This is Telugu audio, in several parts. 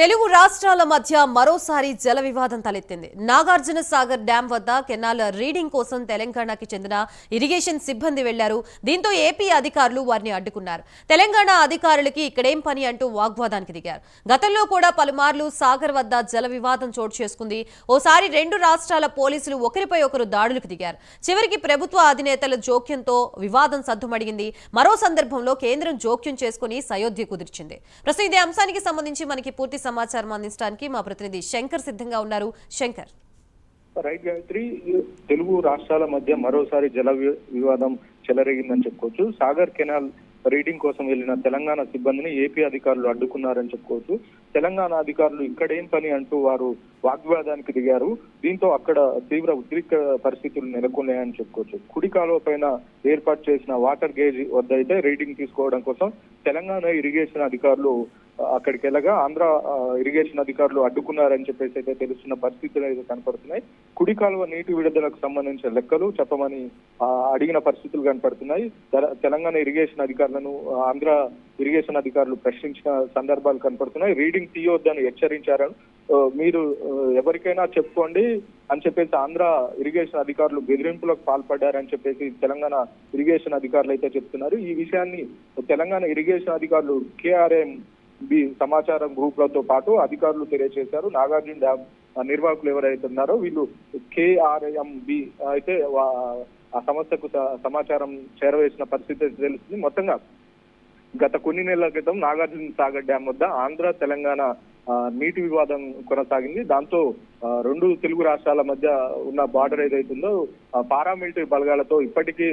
తెలుగు రాష్ట్రాల మధ్య మరోసారి జల వివాదం తలెత్తింది. నాగార్జున సాగర్ డ్యాం వద్ద కెనాల్ రీడింగ్ కోసం తెలంగాణకి చెందిన ఇరిగేషన్ సిబ్బంది వెళ్లారు. దీంతో ఏపీ అధికారులు వారిని అడ్డుకున్నారు. తెలంగాణ అధికారులకి ఇక్కడేం పని అంటూ వాగ్వాదానికి దిగారు. గతంలో కూడా పలుమార్లు సాగర్ వద్ద జల వివాదం చోటు చేసుకుంది. ఓసారి రెండు రాష్ట్రాల పోలీసులు ఒకరిపై ఒకరు దాడులకు దిగారు. చివరికి ప్రభుత్వ అధినేతల జోక్యంతో వివాదం సద్దుమడిగింది. మరో సందర్భంలో కేంద్రం జోక్యం చేసుకుని సయోధ్య కుదిర్చింది. ప్రస్తుతం ఇదే అంశానికి సంబంధించి మనకి పూర్తి సమాచారం అందించడానికి మా ప్రతినిధి శంకర్ సిద్ధంగా ఉన్నారు. శంకర్, రైట్ గాయత్రి, తెలుగు రాష్ట్రాల మధ్య మరోసారి జల వివాదం చెలరేగిందని చెప్పుకోవచ్చు. సాగర్ కెనాల్ రీడింగ్ కోసం వెళ్లిన తెలంగాణ సిబ్బందిని ఏపీ అధికారులు అడ్డుకున్నారని చెప్పుకోవచ్చు. తెలంగాణ అధికారులు ఇక్కడేం పని అంటూ వారు వాగ్వాదానికి దిగారు. దీంతో అక్కడ తీవ్ర ఉద్రిక్త పరిస్థితులు నెలకొన్నాయని చెప్పుకోవచ్చు. కుడి కాలువ పైన ఏర్పాటు చేసిన వాటర్ గేజ్ వద్ద అయితే రీడింగ్ తీసుకోవడం కోసం తెలంగాణ ఇరిగేషన్ అధికారులు అక్కడికి వెళ్ళగా ఆంధ్ర ఇరిగేషన్ అధికారులు అడ్డుకున్నారని చెప్పేసి అయితే తెలుస్తున్న పరిస్థితులు అయితే కనపడుతున్నాయి. కుడి కాలువ నీటి విడుదలకు సంబంధించిన లెక్కలు చెప్పమని అడిగిన పరిస్థితులు కనపడుతున్నాయి. తెలంగాణ ఇరిగేషన్ అధికారులను ఆంధ్ర ఇరిగేషన్ అధికారులు ప్రశ్నించిన సందర్భాలు కనపడుతున్నాయి. రీడింగ్ తీయొద్దని హెచ్చరించారని, మీరు ఎవరికైనా చెప్పుకోండి అని చెప్పేసి ఆంధ్ర ఇరిగేషన్ అధికారులు బెదిరింపులకు పాల్పడ్డారని చెప్పేసి తెలంగాణ ఇరిగేషన్ అధికారులు అయితే చెప్తున్నారు. ఈ విషయాన్ని తెలంగాణ ఇరిగేషన్ అధికారులు KRM సమాచారం గ్రూపులతో పాటు అధికారులు తెలియజేశారు. నాగార్జున డ్యాం నిర్వాహకులు ఎవరైతే ఉన్నారో వీళ్ళు KRMB అయితే ఆ సంస్థకు సమాచారం చేరవేసిన పరిస్థితి తెలుస్తుంది. మొత్తంగా గత కొన్ని నెలల క్రితం నాగార్జున సాగర్ డ్యాం వద్ద ఆంధ్ర తెలంగాణ నీటి వివాదం కొనసాగింది. దాంతో రెండు తెలుగు రాష్ట్రాల మధ్య ఉన్న బార్డర్ ఏదైతుందో పారామిలిటరీ బలగాలతో ఇప్పటికీ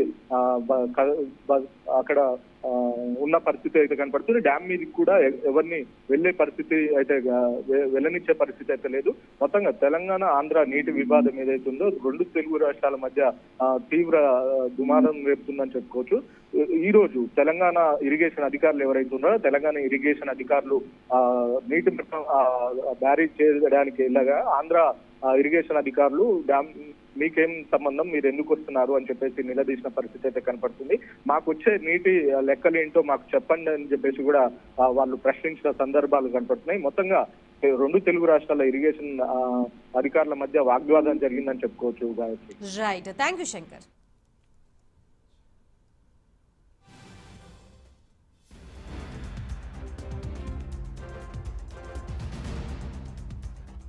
అక్కడ ఉన్న పరిస్థితి అయితే కనపడుతుంది. డ్యామ్ మీదకి కూడా ఎవరిని వెళ్లే పరిస్థితి అయితే వెళ్ళనిచ్చే పరిస్థితి అయితే లేదు. మొత్తంగా తెలంగాణ ఆంధ్ర నీటి వివాదం ఏదైతుందో రెండు తెలుగు రాష్ట్రాల మధ్య తీవ్ర దుమారం రేపుతుందని చెప్పుకోవచ్చు. ఈ రోజు తెలంగాణ ఇరిగేషన్ అధికారులు ఎవరైతే ఉన్నారో తెలంగాణ ఇరిగేషన్ అధికారులు నీటి బ్యారేజ్ చేయడానికి వెళ్ళగా ఆంధ్ర ఇరిగేషన్ అధికారులు డ్యామ్ మీకేం సంబంధం, మీరు ఎందుకు వస్తున్నారు అని చెప్పేసి నిలదీసిన పరిస్థితి అయితే కనపడుతుంది. మాకు వచ్చే నీటి లెక్కలేంటో మాకు చెప్పండి అని చెప్పేసి కూడా వాళ్ళు ప్రశ్నించిన సందర్భాలు కనపడుతున్నాయి. మొత్తంగా రెండు తెలుగు రాష్ట్రాల ఇరిగేషన్ అధికారుల మధ్య వాగ్వాదం జరిగిందని చెప్పుకోవచ్చు. Right, thank you Shankar.